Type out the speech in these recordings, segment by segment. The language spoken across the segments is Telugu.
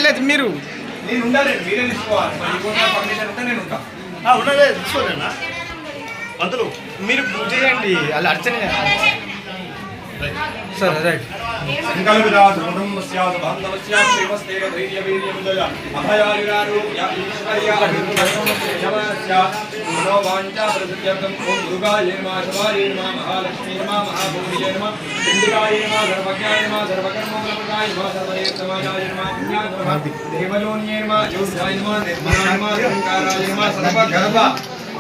లేదు మీరు నేను ఉండాలి, మీరే తీసుకోవాలి. పర్మిషన్ ఉంటే నేను ఉంటా. ఉండలే తీసుకోలేనా అందులో మీరు పూజ చేయండి, అలా అర్చన సరే రైట్. సంకల్పితాత్ కుటుంబస్యాత్ బాంధవస్యాత్ ప్రేమస్తేన ధైర్యవీర్యముదయ అభయాయురారోగ్య ఈశ్వర్య అభివృద్ధిస్యాత్ మనో వాంఛా ప్రసిద్ధ్యర్థం ఓం దుర్గాయ నమః శివాయ నమః మహాలక్ష్మీ నమః మహాభూమియే నమః పిండికాయ నమః సర్వజ్ఞాయ నమః సర్వకర్మఫలప్రదాయ నమః సర్వదేవసమాజాయ నమః పుణ్యాయ నమః దేవలోన్యే నమః యోగాయ నమః నిర్మలాయ నమః ఓంకారాయ నమః సర్వగర్భ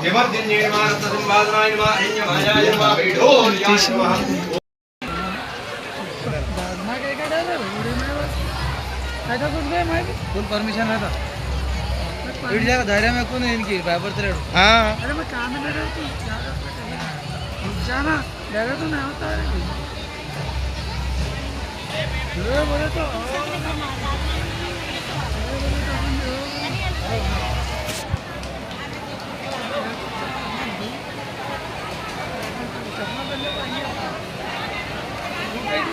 వివర్ధిన్యే నమః రత్నసంవాదనాయ నమః అన్యమాయాయ నమః వైఢోర్యాయ నమః. फुल परमिशन रहता बैठ जाएगा धैर्य में कौन है इनकी बाबर तेरे अरे मैं काम में रहती जाना जगह तो नहीं होता है बोले तो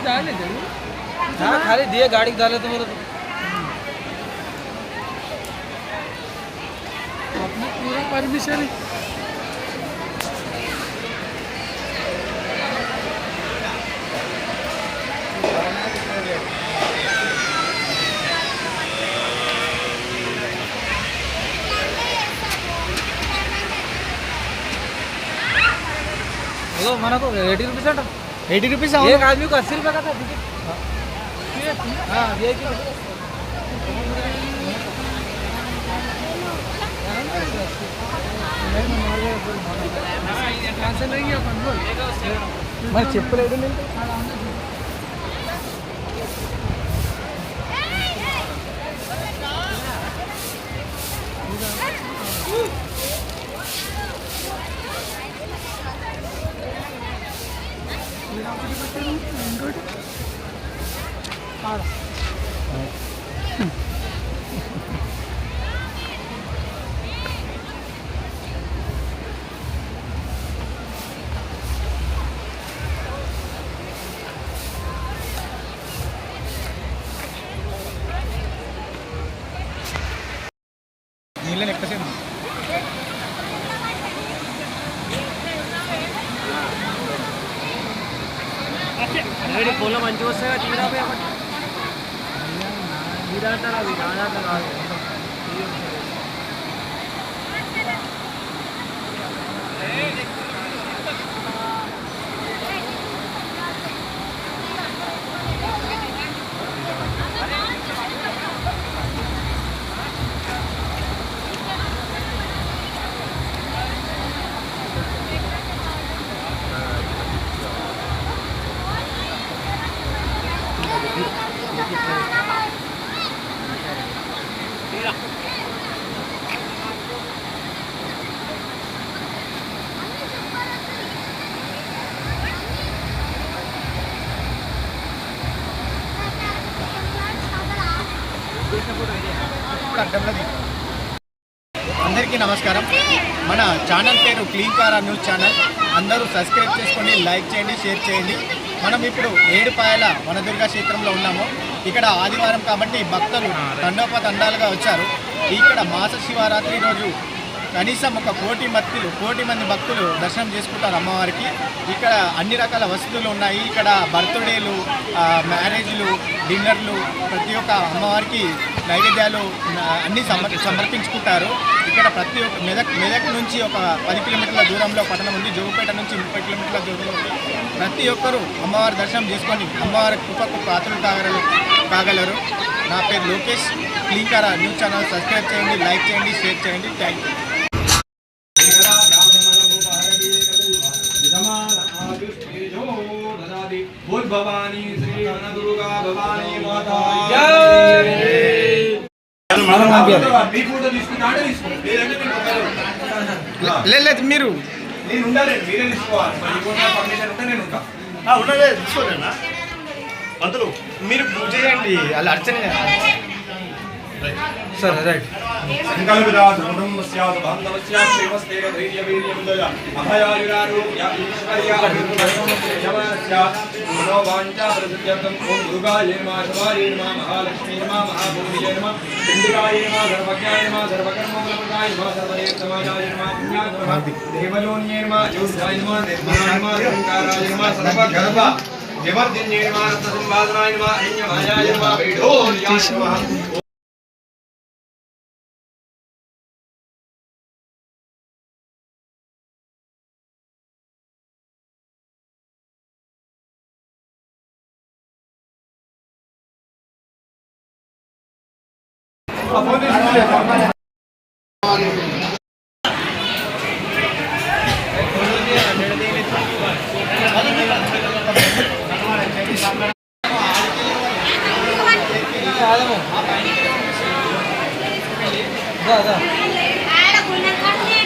डाले जरूर हाँ खाली दिए गाड़ी डाले तो बोलो अपना पूरा परमिशन है। मन को 80 रुपीज़ 80 रुपीज़ एक आदमी को 80 रुपये का था टिकट। हाँ ये మరి చెప్పలేదు నీళ్ళని ఎక్కసేపు పొలం మంచిగా వస్తాయి తీరా తీరాంటారా అవి నాదాంట కాదు అందరికీ నమస్కారం. మన ఛానల్ పేరు క్లీన్ కారా న్యూస్ ఛానల్. అందరూ సబ్స్క్రైబ్ చేసుకోండి, లైక్ చేయండి, షేర్ చేయండి. మనం ఇప్పుడు ఏడుపాయల వనదుర్గా క్షేత్రంలో ఉన్నాము. ఇక్కడ ఆదివారం కాబట్టి భక్తులు తండోపతండాలుగా వచ్చారు. ఇక్కడ మాస శివరాత్రి రోజు కనీసం ఒక కోటి మంది భక్తులు దర్శనం చేసుకుంటారు అమ్మవారికి. ఇక్కడ అన్ని రకాల వసతులు ఉన్నాయి. ఇక్కడ బర్త్డేలు, మ్యారేజ్లు, డిన్నర్లు, ప్రతి ఒక్క అమ్మవారికి నైవేద్యాలు అన్నీ సమర్పించుకుంటారు. ఇక్కడ ప్రతి ఒక్క మెదక్ నుంచి ఒక 10 కిలోమీటర్ల దూరంలో పట్టణం ఉంది. జోగుపేట నుంచి 30 కిలోమీటర్ల దూరంలో ఉంది. ప్రతి ఒక్కరూ అమ్మవారి దర్శనం చేసుకొని అమ్మవారి కృపకు పాత్రలు కాగలరు. నా పేరు లోకేష్. క్లీన్ కారా న్యూస్ ఛానల్ సబ్స్క్రైబ్ చేయండి, లైక్ చేయండి, షేర్ చేయండి. Thank you. భవానీ శ్రీ వనదుర్గా భవానీ మాతా లేదు మీరు నేను ఉండాలి, మీరే తీసుకోవాలి. పర్మిషన్ ఉంటే నేను ఉంటా. ఉండలే తీసుకోలేనా అందులో మీరు పూజ చేయండి, అలా అర్చన సరే రైట్. సంకల్పితా దృఢం స్యాత్ బాంధవస్యాత్ శ్రీమస్తేన ధైర్య వీర్యముదయ అభయాయురారోగ్య ఈశ్వర్య అభివృద్ధ్యమానస్యాత్ మనోవాంఛా ప్రసిద్ధ్యర్థం ఓం దుర్గాయ నమః శివాయ నమః మహాలక్ష్మీ నమః మహాభూమియే నమః చండికాయ నమః సర్వజ్ఞాయ నమః సర్వకర్మఫలప్రదాయ నమః సర్వదేవతమాయాయ నమః పుణ్యాయ నమః దేవలోన్యే నమః యోగాయ నమః నిర్మలాయ నమః ఓంకారాయ నమః సర్వగర్భ వివర్ధిన్యే నమః రత్నసింహాసనాయ నమః అరణ్యమాయాయ నమః వైఢూర్యాయ నమః దా దా. ఆడ గుండె కట్టే